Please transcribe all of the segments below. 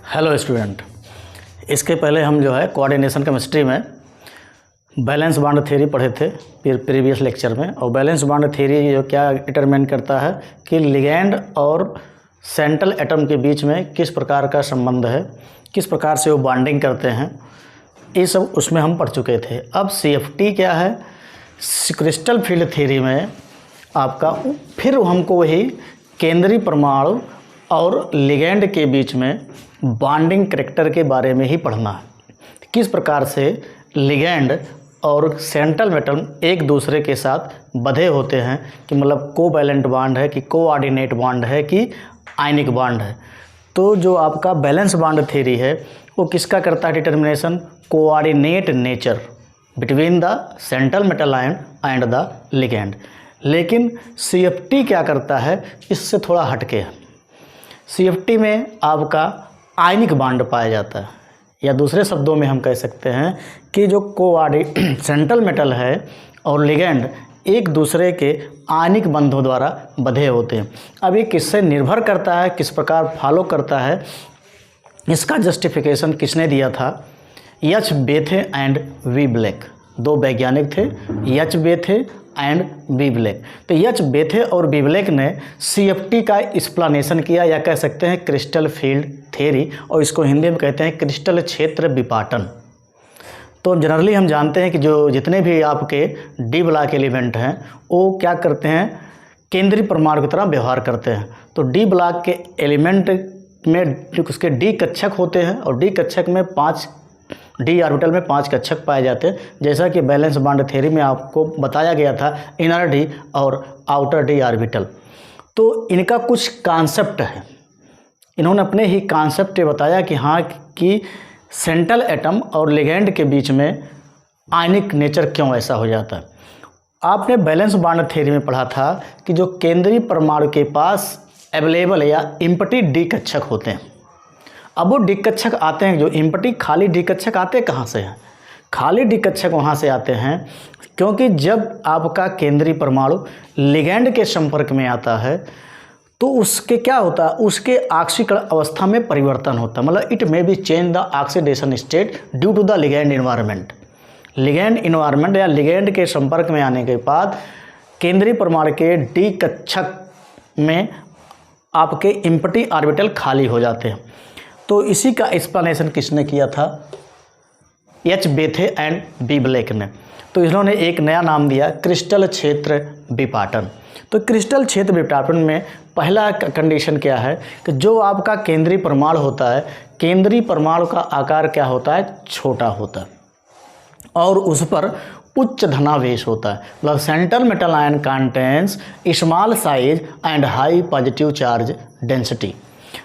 Hello student, इसके पहले हम जो है कोऑर्डिनेशन केमिस्ट्री में बैलेंस बॉन्ड थ्योरी पढ़े थे प्रीवियस लेक्चर में। और बैलेंस बॉन्ड थ्योरी जो क्या डिटरमाइन करता है कि लिगैंड और सेंट्रल एटम के बीच में किस प्रकार का संबंध है, किस प्रकार से वो बॉन्डिंग करते हैं, ये सब उसमें हम पढ़ चुके थे। अब CFT क्या है, क्रिस्टल फील्ड थ्योरी में आपका फिर हमको वही केंद्रीय परमाणु और लिगैंड के बीच में बॉन्डिंग करैक्टर के बारे में ही पढ़ना है। किस प्रकार से लिगैंड और सेंट्रल मेटल एक दूसरे के साथ बंधे होते हैं, कि मतलब कोवैलेंट बॉन्ड है कि कोऑर्डिनेट बॉन्ड है कि आयनिक बॉन्ड है। तो जो आपका बैलेंस बॉन्ड थ्योरी है वो किसका करता है determination, coordinate nature between the central metal ion and the ligand. लेकिन CFT क्या करता है, इससे थोड़ा हटके है। CFT में आपका आयनिक बॉन्ड पाया जाता है, या दूसरे शब्दों में हम कह सकते हैं कि जो सेंट्रल मेटल है और लिगैंड एक दूसरे के आयनिक बंधों द्वारा बंधे होते हैं। अब ये किससे निर्भर करता है, किस प्रकार फॉलो करता है, इसका जस्टिफिकेशन किसने दिया था? एच बेथे एंड वी ब्लैक, दो वैज्ञानिक थे, एच बेथे एंड बी ब्लैक। तो एच बेथे और बी ब्लैक ने CFT का एक्सप्लेनेशन किया, या कह सकते हैं क्रिस्टल फील्ड थ्योरी, और इसको हिंदी में कहते हैं क्रिस्टल क्षेत्र विपाटन। तो जनरली हम जानते हैं कि जो जितने भी आपके डी ब्लॉक एलिमेंट हैं वो क्या करते हैं, केंद्रीय परमाणु की तरह व्यवहार करते हैं। तो डी ब्लॉक के एलिमेंट में उसके डी कक्षक होते हैं, और डी कक्षक में 5 डी ऑर्बिटल में 5 कक्षक पाए जाते हैं, जैसा कि बैलेंस बॉन्ड थ्योरी में आपको बताया गया था, इनर डी और आउटर डी ऑर्बिटल। तो इनका कुछ कॉन्सेप्ट है, इन्होंने अपने ही कॉन्सेप्ट बताया कि हाँ कि सेंट्रल एटम और लिगैंड के बीच में आयनिक नेचर क्यों ऐसा हो जाता है। आपने बैलेंस बॉन्ड थ्योरी में पढ़ा था कि जो केंद्रीय परमाणु के पास अवेलेबल या इम्पटी डी कक्षक होते हैं। अब वो डी कक्षक आते हैं, जो इम्पटी खाली डी कक्षक आते कहाँ से हैं? खाली डी कक्षक वहाँ से आते हैं क्योंकि जब आपका केंद्रीय परमाणु लिगैंड के संपर्क में आता है तो उसके क्या होता है, उसके ऑक्सीकरण अवस्था में परिवर्तन होता है। मतलब it may be change the oxidation state due to the ligand environment. Ligand environment या लिगैंड के संपर्क में आने के बाद केंद्रीय परमाणु के डी कक्षक में आपके इम्पटी ऑर्बिटल खाली हो जाते हैं। तो इसी का एक्सप्लेनेशन किसने किया था? एच बेथे एंड बी ब्लैक ने। तो इन्होंने एक नया नाम दिया, क्रिस्टल क्षेत्र विपाटन। तो क्रिस्टल क्षेत्र विपाटन में पहला कंडीशन क्या है कि जो आपका केंद्रीय परमाणु होता है, केंद्रीय परमाणु का आकार क्या होता है, छोटा होता है, और उस पर उच्च धनावेश होता है। मतलब central metal ion contains small size and high positive charge density.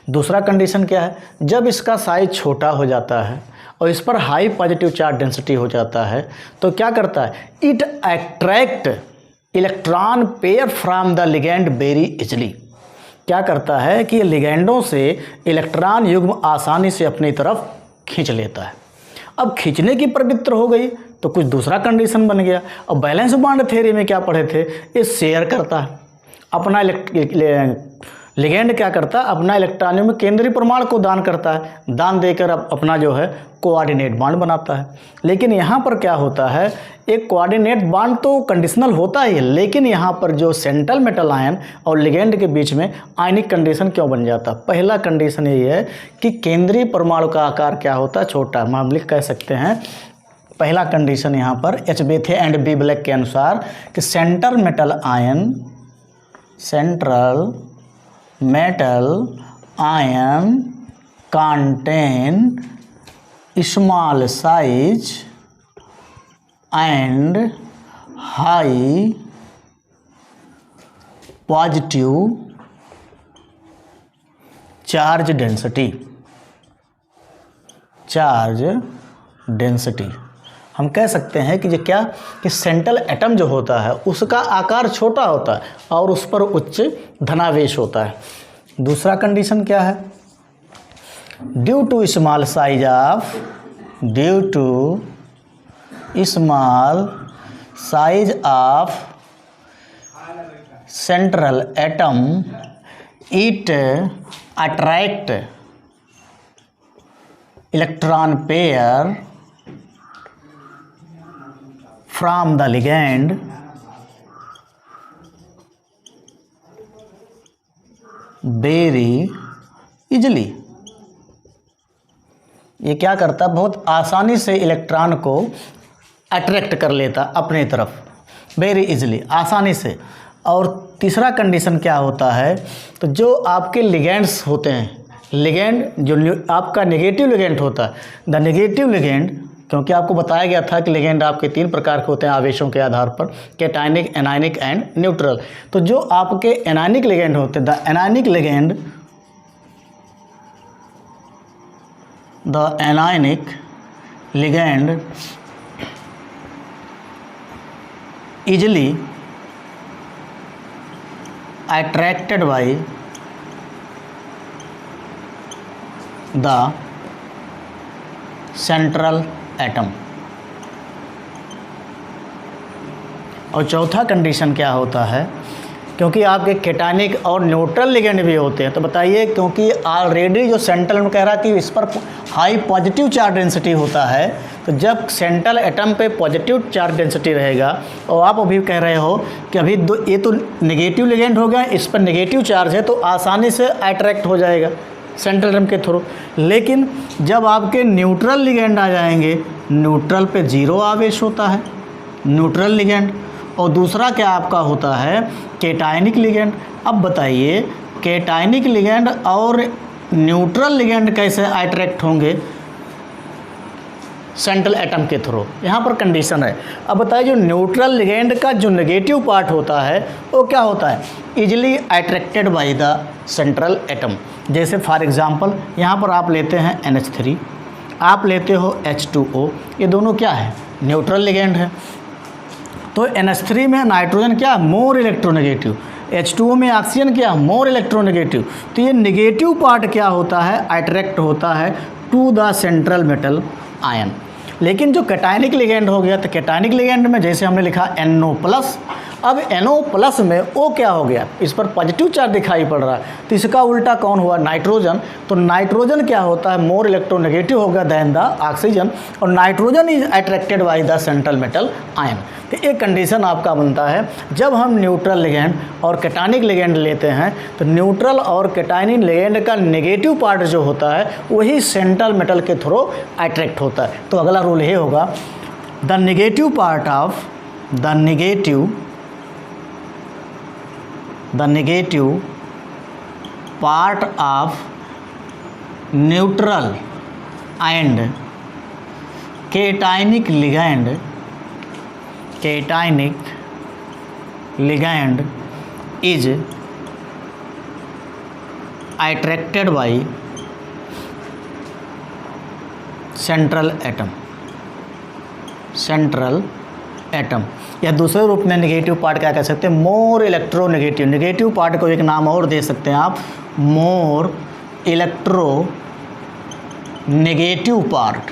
दूसरा कंडीशन क्या है, जब इसका साइज छोटा हो जाता है और इस पर हाई पॉजिटिव चार्ज डेंसिटी हो जाता है तो क्या करता है, it attract electron pair from the ligand very easily. क्या करता है कि लिगैंडों से इलेक्ट्रॉन युग्म आसानी से अपनी तरफ खींच लेता है। अब खींचने की प्रवृत्ति हो गई तो कुछ दूसरा कंडीशन बन गया। और बैलेंस बॉन्ड थ्योरी में क्या पढ़े थे, ये शेयर करता है अपना लिगैंड क्या करता है, अपना इलेक्ट्रॉनियम में केंद्रीय परमाणु को दान करता है, दान देकर अपना जो है कोऑर्डिनेट बॉन्ड बनाता है। लेकिन यहाँ पर क्या होता है, एक कोऑर्डिनेट बॉन्ड तो कंडीशनल होता ही है, लेकिन यहाँ पर जो सेंट्रल मेटल आयन और लिगैंड के बीच में आयनिक कंडीशन क्यों बन जाता? पहला कंडीशन यही है कि केंद्रीय परमाणु का आकार क्या होता है, छोटा। हम लिख कह सकते हैं पहला कंडीशन यहाँ पर एच बेथे एंड बी ब्लैक के अनुसार कि central metal ion contain small size and high positive charge density। हम कह सकते हैं कि जो क्या कि सेंट्रल एटम जो होता है उसका आकार छोटा होता है और उस पर उच्च धनावेश होता है। दूसरा कंडीशन क्या है, due to small size of central atom, it attract electron pair from the ligand very easily. ये क्या करता है, बहुत आसानी से इलेक्ट्रॉन को अट्रैक्ट कर लेता अपने तरफ, वेरी इजली, आसानी से। और तीसरा कंडीशन क्या होता है, तो जो आपके लिगेंड्स होते हैं, लिगेंड जो आपका नेगेटिव लिगेंड होता है, द नेगेटिव लिगेंड, क्योंकि आपको बताया गया था कि लिगेंड आपके 3 प्रकार के होते हैं आवेशों के आधार पर, कैटायनिक, एनायनिक एंड न्यूट्रल। तो जो आपके एनायनिक लिगेंड होते हैं, the anionic ligand, the anionic ligand easily attracted by the central atom। और चौथा कंडीशन क्या होता है, क्योंकि आपके कैटायनिक और न्यूट्रल लिगेंड भी होते हैं, तो बताइए, क्योंकि ऑलरेडी जो सेंट्रल में कह रहा कि इस पर हाई पॉजिटिव चार्ज डेंसिटी होता है, तो जब सेंट्रल एटम पे पॉजिटिव चार्ज डेंसिटी रहेगा, और आप अभी कह रहे हो कि अभी ये तो नेगेटिव लिगेंड हो गया, इस पर नेगेटिव चार्ज है, तो आसानी से अट्रैक्ट हो जाएगा सेंट्रल एटम के थ्रू। लेकिन जब आपके न्यूट्रल लिगेंड आ जाएंगे, न्यूट्रल पे 0 आवेश होता है न्यूट्रल लिगेंड, और दूसरा क्या आपका होता है, कैटायनिक लिगेंड। अब बताइए, कैटायनिक लिगेंड और न्यूट्रल लिगेंड कैसे अट्रैक्ट होंगे सेंट्रल एटम के थ्रू, यहाँ पर कंडीशन है। अब बताइए, जो न्यूट्रल लिगेंड का जो नेगेटिव पार्ट होता है वो क्या होता है, easily attracted by the central atom. जैसे फॉर एग्जांपल यहाँ पर आप लेते हैं NH3, आप लेते हो H2O, ये दोनों क्या है, न्यूट्रल लिगेंड है। तो NH3 में नाइट्रोजन क्या, मोर इलेक्ट्रोनेगेटिव, H2O में ऑक्सीजन क्या, मोर इलेक्ट्रोनेगेटिव। तो ये नेगेटिव पार्ट क्या होता है, अट्रैक्ट होता है to the central metal ion. लेकिन जो कैटायनिक लिगेंड हो गया, तो कैटायनिक लिगेंड में जैसे हमने लिखा NO+, अब NO+ में O क्या हो गया, इस पर पॉजिटिव चार्ज दिखाई पड़ रहा है, तो इसका उल्टा कौन हुआ, नाइट्रोजन। तो नाइट्रोजन क्या होता है, मोर इलेक्ट्रोनेगेटिव होगा देन द ऑक्सीजन, और nitrogen is attracted by the central metal ion. तो एक कंडीशन आपका बनता है, जब हम न्यूट्रल लिगेंड और कैटायनिक लिगेंड लेते हैं, तो न्यूट्रल और कैटायनिक लिगेंड का नेगेटिव पार्ट जो होता है वही सेंट्रल मेटल के थ्रू अट्रैक्ट होता है। तो अगला रूल ये होगा, the negative part of the negative part of neutral and cationic ligand is attracted by central atom. या दूसरे रूप में नेगेटिव पार्ट क्या कह सकते हैं, मोर इलेक्ट्रोनेगेटिव। नेगेटिव पार्ट को एक नाम और दे सकते हैं आप, मोर इलेक्ट्रोनेगेटिव पार्ट।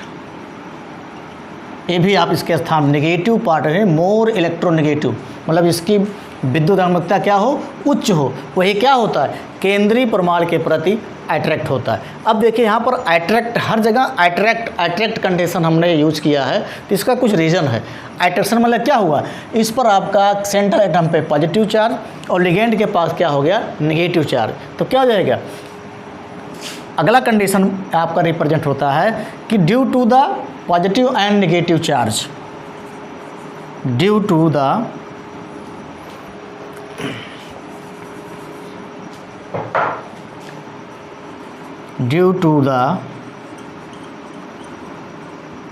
ये भी आप इसके स्थान नेगेटिव पार्ट है, मोर इलेक्ट्रोनेगेटिव, मतलब इसकी विद्युत आवेशता क्या हो, उच्च हो, वही क्या होता है, केंद्रीय परमाणु के प्रति अट्रैक्ट होता है। अब देखिए यहाँ पर अट्रैक्ट, हर जगह अट्रैक्ट कंडीशन हमने यूज किया है, तो इसका कुछ रीज़न है। अट्रैक्शन मतलब क्या हुआ, इस पर आपका सेंट्रल एटम पे पॉजिटिव चार्ज और लिगेंड के पास क्या हो गया, नेगेटिव चार्ज, तो क्या हो जाएगा, अगला कंडीशन आपका रिप्रेजेंट होता है कि due to the positive and negative charge, due to the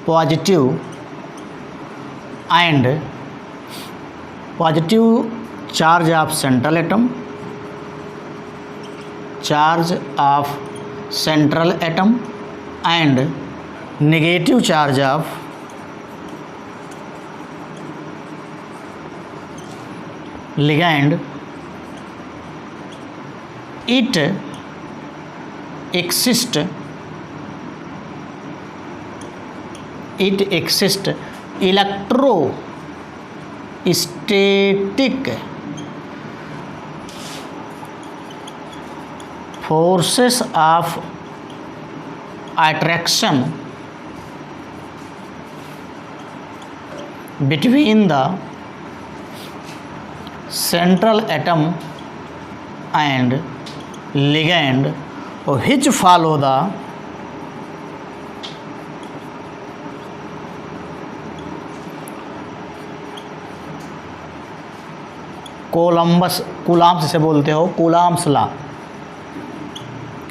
positive and positive charge of central atom, and negative charge of ligand, it exists electrostatic forces of attraction between the central atom and ligand which follow the Coulomb's से बोलते हो Coulomb's law,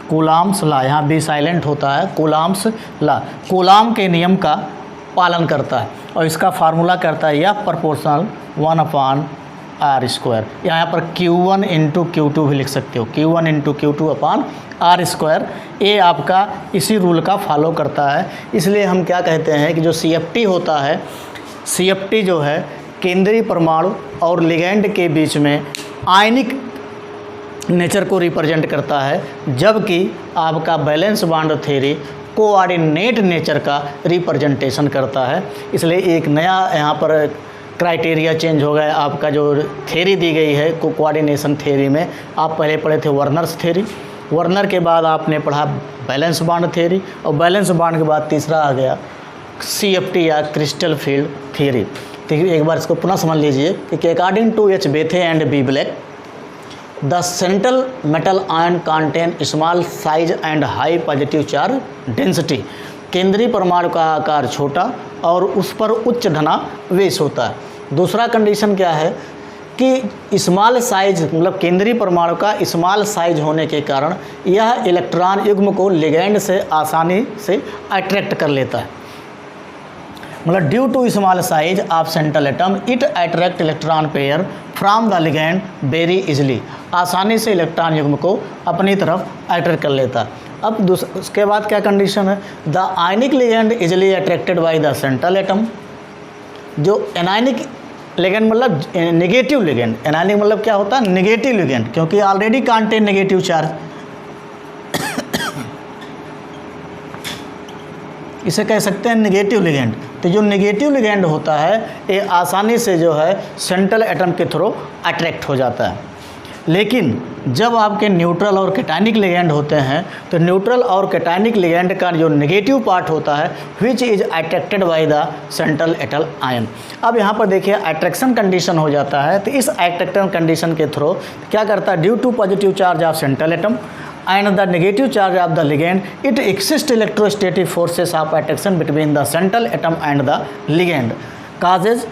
Coulomb's law, यहाँ B silent होता है, Coulomb's law coulomb के नियम का पालन करता है और इसका फार्मूला करता है एफ प्रोपोर्शनल 1/r²। यहाँ पर Q1 इंटू Q2 भी लिख सकते हो, Q1 इंटू Q2/r²। ये आपका इसी रूल का फॉलो करता है। इसलिए हम क्या कहते हैं कि जो CFT होता है, CFT जो है केंद्रीय परमाणु और लिगैंड के बीच में आयनिक नेचर को रिप्रेजेंट करता है, जबकि आपका valence bond theory coordinate nature का रिप्रेजेंटेशन करता है। इसलिए एक नया यहाँ पर क्राइटेरिया चेंज हो गया। आपका जो थ्योरी दी गई है कोऑर्डिनेशन थ्योरी में, आप पहले पढ़े थे वर्नर्स थ्योरी, वर्नर के बाद आपने पढ़ा बैलेंस बॉन्ड थ्योरी और बैलेंस बॉन्ड के बाद तीसरा आ गया CFT या क्रिस्टल फील्ड थ्योरी। तो एक बार इसको पुनः समझ लीजिए कि according to H. Bethe and B. Black the central metal ion contain small size and high positive charge density. केंद्रीय परमाणु का आकार छोटा और उस पर उच्च धनावेश होता है। दूसरा कंडीशन क्या है कि स्मॉल साइज मतलब केंद्रीय परमाणु का स्मॉल साइज होने के कारण यह इलेक्ट्रॉन युग्म को लिगैंड से आसानी से अट्रैक्ट कर लेता है। मतलब due to small size of central atom it attract electron pair from the ligand very easily. आसानी से इलेक्ट्रॉन युग्म को अपनी तरफ अट्रैक्ट कर लेता है। अब उसके बाद क्या कंडीशन है, the ionic ligand easily attracted by the central atom. जो एनायनिक लिगैंड मतलब नेगेटिव लिगैंड, एनायनिक मतलब क्या होता है नेगेटिव लिगैंड, क्योंकि ऑलरेडी कंटेन नेगेटिव चार्ज, इसे कह सकते हैं नेगेटिव लिगैंड। तो जो नेगेटिव लिगैंड होता है ये आसानी से जो है सेंट्रल एटम के थ्रू अट्रैक्ट हो जाता है। लेकिन जब आपके न्यूट्रल और कैटायनिक लिगैंड होते हैं तो न्यूट्रल और कैटायनिक लिगैंड का जो नेगेटिव पार्ट होता है which is attracted by the central atom ion. अब यहाँ पर देखिए अट्रैक्शन कंडीशन हो जाता है। तो इस अट्रैक्शन कंडीशन के थ्रू क्या करता है, due to positive charge of central atom and the negative charge of the ligand, it exists electrostatic forces of attraction between the central atom and the ligand, causes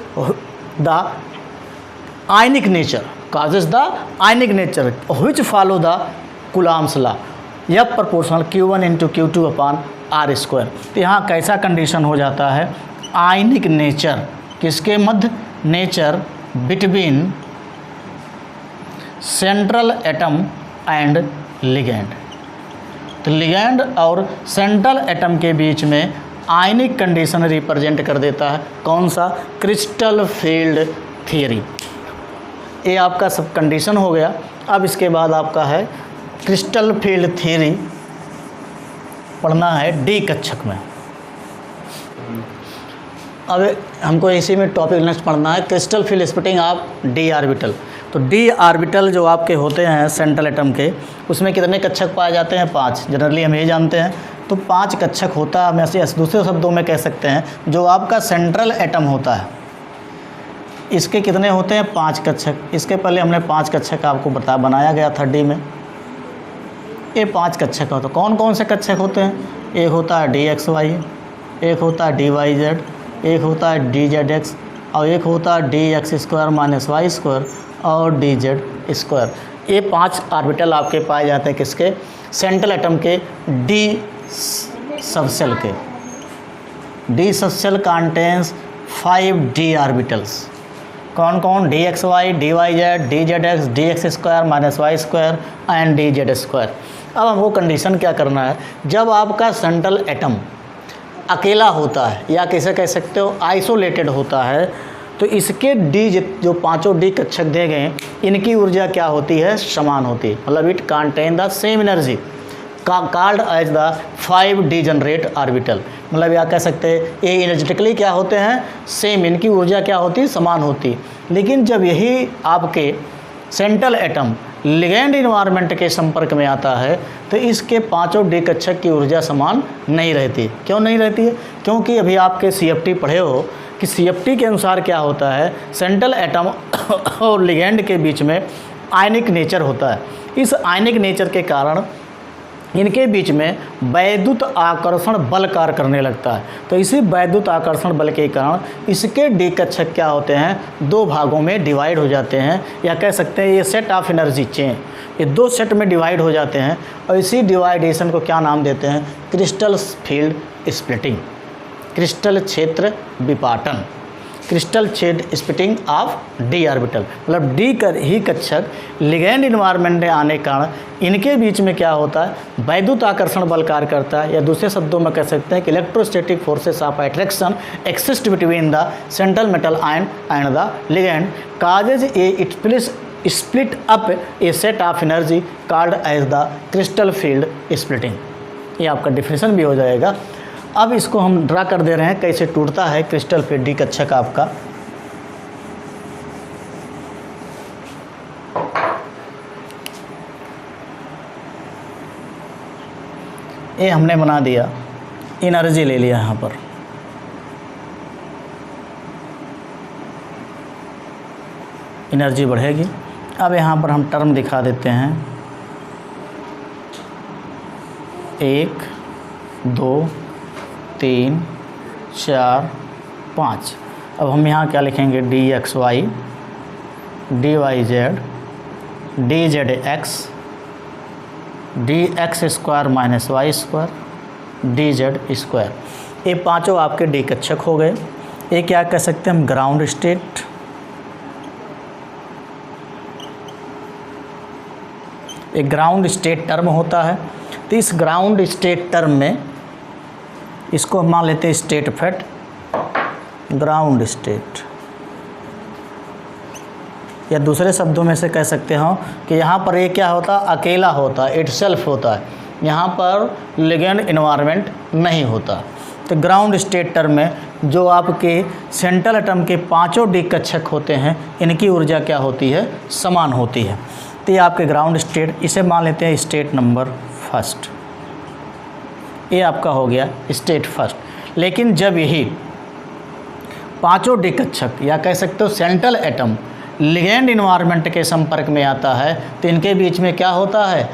the ionic nature, which follow the Coulomb's law, F proportional Q1 into Q2/r²। तो यहाँ कैसा condition हो जाता है, आयनिक nature किसके मध्य, nature between central atom and ligand. तो लिगैंड और सेंट्रल एटम के बीच में आयनिक कंडीशन रिप्रेजेंट कर देता है कौन सा, क्रिस्टल फील्ड थ्योरी। ये आपका सब कंडीशन हो गया। अब इसके बाद आपका है क्रिस्टल फील्ड थ्योरी पढ़ना है डी कक्षक में। अब हमको इसी में टॉपिक नेक्स्ट पढ़ना है crystal field splitting of D orbital. तो डी ऑर्बिटल जो आपके होते हैं सेंट्रल एटम के, उसमें कितने कक्षक पाए जाते हैं, 5। जनरली हम ये जानते हैं। तो 5 कक्षक होता है। हम ऐसे दूसरे शब्दों में कह सकते हैं जो आपका सेंट्रल एटम होता है इसके कितने होते हैं, 5 कक्षक। इसके पहले हमने 5 कक्षक आपको बनाया गया था डी में। ये 5 कक्षक होते हैं। कौन कौन से कक्षक होते हैं, एक होता है DXY, एक होता है DYZ, एक होता है DZX और एक होता है DX² - Y² और DZ²। ये 5 ऑर्बिटल आपके पाए जाते हैं किसके, सेंट्रल एटम के डी सबसेल के। D subshell contains 5 D orbitals. कौन कौन, DXY, DYZ, DZX, DX² - Y² and DZ²। अब हमको कंडीशन क्या करना है, जब आपका सेंट्रल एटम अकेला होता है या कैसे कह सकते हो आइसोलेटेड होता है, तो इसके डी जो 5 डी कक्षक दिए गए इनकी ऊर्जा क्या होती है, समान होती है। मतलब it contain the same energy called as the 5 degenerate orbital. मतलब या कह सकते हैं ये एनर्जेटिकली क्या होते हैं, सेम, इनकी ऊर्जा क्या होती है, समान होती। लेकिन जब यही आपके सेंट्रल एटम लिगैंड इन्वायरमेंट के संपर्क में आता है तो इसके पांचों डी कक्षक की ऊर्जा समान नहीं रहती। क्यों नहीं रहती है? क्योंकि अभी आपके CFT पढ़े हो कि CFT के अनुसार क्या होता है, सेंट्रल एटम और लिगैंड के बीच में आयनिक नेचर होता है। इस आयनिक नेचर के कारण इनके बीच में वैद्युत आकर्षण बल कार्य करने लगता है। तो इसी वैद्युत आकर्षण बल के कारण इसके डी कक्षक क्या होते हैं, दो भागों में डिवाइड हो जाते हैं, या कह सकते हैं ये सेट ऑफ एनर्जी चेन, ये दो सेट में डिवाइड हो जाते हैं। और इसी डिवाइडेशन को क्या नाम देते हैं, क्रिस्टल फील्ड स्प्लिटिंग, क्रिस्टल क्षेत्र विपाटन, क्रिस्टल क्षेत्र स्प्लिटिंग ऑफ डी ऑर्बिटल। मतलब डी ही कक्षक लिगैंड इन्वायरमेंट में आने के कारण इनके बीच में क्या होता है, वैद्युत आकर्षण बल कार्य करता है, या दूसरे शब्दों में कह सकते हैं कि electrostatic forces of attraction exist between the central metal ion and the ligand causes a split up a set of energy called as the crystal field splitting. ये आपका डिफिनेशन भी हो जाएगा। अब इसको हम ड्रा कर दे रहे हैं कैसे टूटता है क्रिस्टल फील्ड डी कक्षक आपका। ये हमने बना दिया, एनर्जी ले लिया यहाँ पर, एनर्जी बढ़ेगी। अब यहाँ पर हम टर्म दिखा देते हैं, 1 2 3 4 5। अब हम यहाँ क्या लिखेंगे, dxy dyz dzx dx square minus Y square dz square. ये पांचों आपके डी कक्षक हो गए। ये क्या कह सकते हैं हम, ग्राउंड स्टेट, एक ग्राउंड स्टेट टर्म होता है। तो इस ग्राउंड स्टेट टर्म में इसको हम मान लेते हैं स्टेट फैट, ग्राउंड स्टेट, या दूसरे शब्दों में से कह सकते हो कि यहाँ पर ये क्या होता है, अकेला होता है, इटसेल्फ होता है, यहाँ पर लिगैंड इन्वायरमेंट नहीं होता। तो ग्राउंड स्टेट टर्म में जो आपके सेंट्रल एटम के पांचों डी कक्षक होते हैं, इनकी ऊर्जा क्या होती है, समान होती है। तो ये आपके ग्राउंड स्टेट, इसे मान लेते हैं स्टेट नंबर फर्स्ट। ये आपका हो गया स्टेट फर्स्ट। लेकिन जब यही पांचों डी कक्षक या कह सकते हो सेंट्रल एटम लिगैंड इन्वायरमेंट के संपर्क में आता है तो इनके बीच में क्या होता है,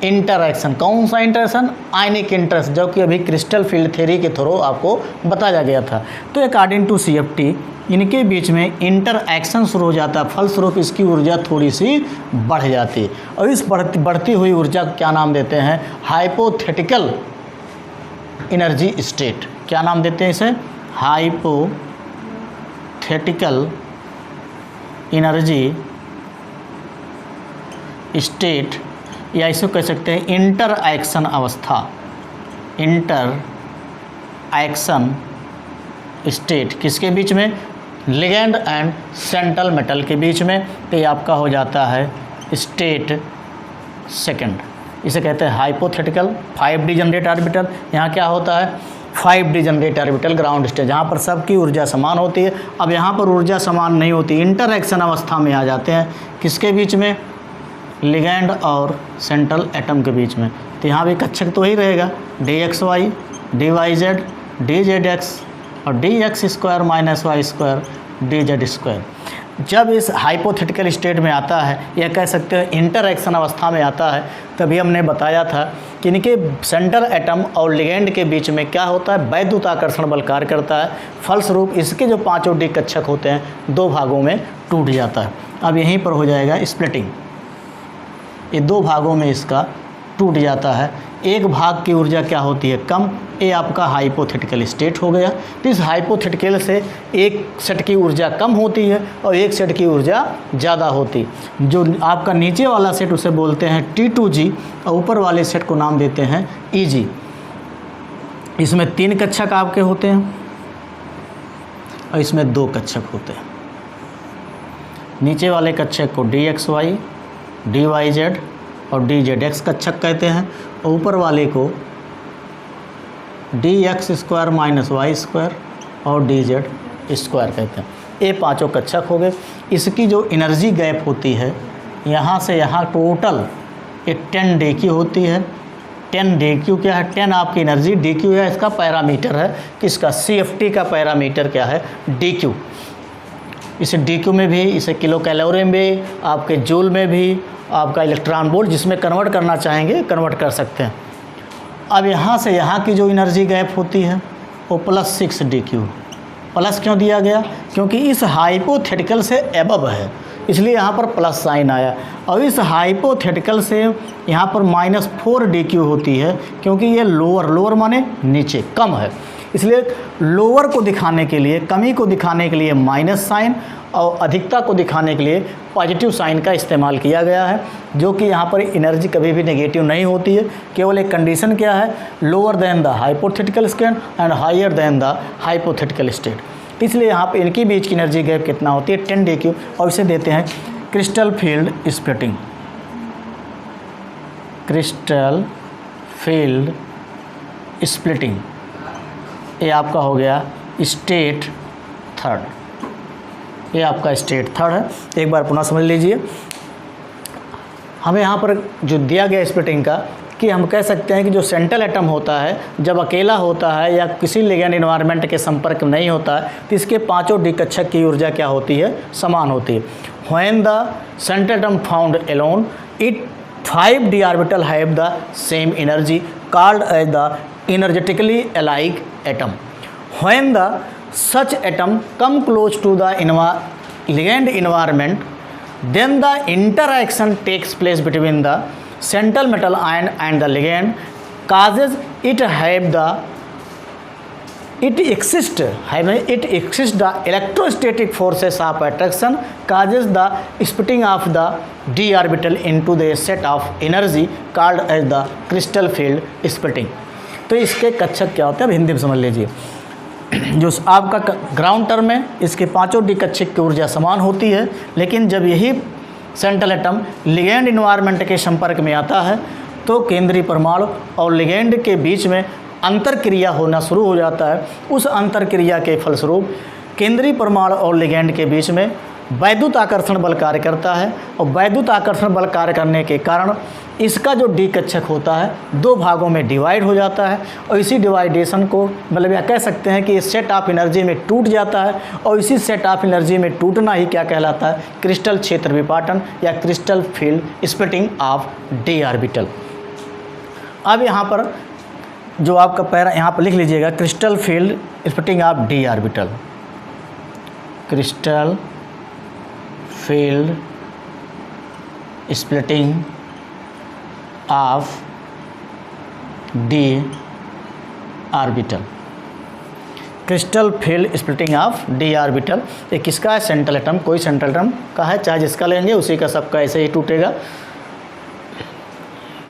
इंटरैक्शन। कौन सा इंटरैक्शन, आयनिक इंटरेक्शन, जो कि अभी क्रिस्टल फील्ड थ्योरी के थ्रू आपको बताया गया था। तो अकॉर्डिंग टू CFT इनके बीच में इंटरैक्शन शुरू हो जाता है, फलस्वरूप इसकी ऊर्जा थोड़ी सी बढ़ जाती है। और इस बढ़ती हुई ऊर्जा को क्या नाम देते हैं, हाइपोथेटिकल एनर्जी स्टेट। क्या नाम देते हैं इसे, हाइपोथेटिकल एनर्जी स्टेट, या इसको कह सकते हैं इंटरएक्शन अवस्था, इंटरएक्शन स्टेट। किसके बीच में, लिगैंड एंड सेंट्रल मेटल के बीच में। तो ये आपका हो जाता है स्टेट सेकंड। इसे कहते हैं हाइपोथेटिकल 5D जनरेट ऑर्बिटल। यहाँ क्या होता है, 5D generate orbital ground state, जहाँ पर सबकी ऊर्जा समान होती है। अब यहाँ पर ऊर्जा समान नहीं होती, इंटरएक्शन अवस्था में आ जाते हैं। किसके बीच में, लिगैंड और सेंट्रल एटम के बीच में। तो यहाँ भी कक्षक तो ही रहेगा, dxy dyz dzx और dx square minus Y square dz square. जब इस हाइपोथेटिकल स्टेट में आता है, या कह सकते हैं इंटरएक्शन अवस्था में आता है, तभी हमने बताया था कि इनके सेंट्रल एटम और लिगैंड के बीच में क्या होता है, वैद्युत आकर्षण बल कार्य करता है। फलस्वरूप इसके जो पांचों डी कक्षक होते हैं दो भागों में टूट जाता है। अब यहीं पर हो जाएगा स्प्लिटिंग, ये दो भागों में इसका टूट जाता है। एक भाग की ऊर्जा क्या होती है, कम। ये आपका हाइपोथेटिकल स्टेट हो गया। तो इस हाइपोथेटिकल से एक सेट की ऊर्जा कम होती है और एक सेट की ऊर्जा ज़्यादा होती। जो आपका नीचे वाला सेट उसे बोलते हैं T2G और ऊपर वाले सेट को नाम देते हैं EG। इसमें 3 कक्षक आपके होते हैं और इसमें 2 कक्षक होते हैं। नीचे वाले कक्षक को dxy dyz और dzx कक्षक कहते हैं और ऊपर वाले को dx square minus Y square और dz स्क्वायर कहते हैं। ये पांचों कक्षक हो गए। इसकी जो एनर्जी गैप होती है, यहाँ से यहाँ टोटल एक 10 DQ होती है। 10 DQ क्या है? 10 आपकी एनर्जी, DQ है इसका पैरामीटर है, किसका? CFT का पैरामीटर क्या है? DQ। इसे DQ में भी, इसे किलो कैलोरी में भी, आपके जूल में भी, आपका इलेक्ट्रॉन वोल्ट जिसमें कन्वर्ट करना चाहेंगे कन्वर्ट कर सकते हैं। अब यहाँ से यहाँ की जो एनर्जी गैप होती है वो +6 DQ। प्लस क्यों दिया गया? क्योंकि इस हाइपोथेटिकल से एबव है, इसलिए यहाँ पर प्लस साइन आया। और इस हाइपोथेटिकल से यहाँ पर -4 DQ होती है, क्योंकि ये लोअर माने नीचे, कम है, इसलिए लोअर को दिखाने के लिए, कमी को दिखाने के लिए माइनस साइन और अधिकता को दिखाने के लिए पॉजिटिव साइन का इस्तेमाल किया गया है, जो कि यहाँ पर एनर्जी कभी भी नेगेटिव नहीं होती है। केवल एक कंडीशन क्या है? Lower than the hypothetical state and higher than the hypothetical state. इसलिए यहाँ पर इनकी बीच की एनर्जी गैप कितना होती है? 10 DQ। और इसे देते हैं crystal field splitting. Crystal field splitting, ये आपका हो गया स्टेट थर्ड। ये आपका स्टेट थर्ड है। एक बार पुनः समझ लीजिए, हमें यहाँ पर जो दिया गया स्प्लिटिंग का, कि हम कह सकते हैं कि जो सेंट्रल एटम होता है जब अकेला होता है या किसी लिगेंड एनवायरनमेंट के संपर्क में नहीं होता है, तो इसके पांचों डी कक्षक की ऊर्जा क्या होती है? समान होती है। When the central atom found alone, it 5 d orbital have the same energy called as the energetically alike atom. When the such atom come close to the ligand environment, then the interaction takes place between the central metal ion and the ligand, causes it exists the electrostatic forces of attraction, causes the splitting of the d orbital into the set of energy called as the crystal field splitting। तो इसके कक्षक क्या होते हैं? अब हिंदी में समझ लीजिए। जो आपका ग्राउंड टर्म है, इसके पांचों डी कक्षक की ऊर्जा समान होती है, लेकिन जब यही सेंट्रल एटम लिगेंड इन्वायरमेंट के संपर्क में आता है तो केंद्रीय परमाणु और लिगेंड के बीच में अंतर क्रिया होना शुरू हो जाता है। उस अंतर क्रिया के फलस्वरूप केंद्रीय परमाणु और लिगेंड के बीच में वैद्युत आकर्षण बल कार्य करता है, और वैद्युत आकर्षण बल कार्य करने के कारण इसका जो डी कक्षक होता है दो भागों में डिवाइड हो जाता है, और इसी डिवाइडेशन को मतलब यह कह सकते हैं कि इस सेट ऑफ एनर्जी में टूट जाता है, और इसी सेट ऑफ एनर्जी में टूटना ही क्या कहलाता है? क्रिस्टल क्षेत्र विपाटन या crystal field splitting of D orbital. अब यहाँ पर जो आपका पैरा यहाँ पर लिख लीजिएगा, crystal field splitting of D orbital. Crystal field splitting of D orbital. Crystal field splitting of D orbital ये किसका है? Central atom. कोई सेंट्रल एटम का है, चाहे जिसका लेंगे उसी का सबका ऐसे ही टूटेगा।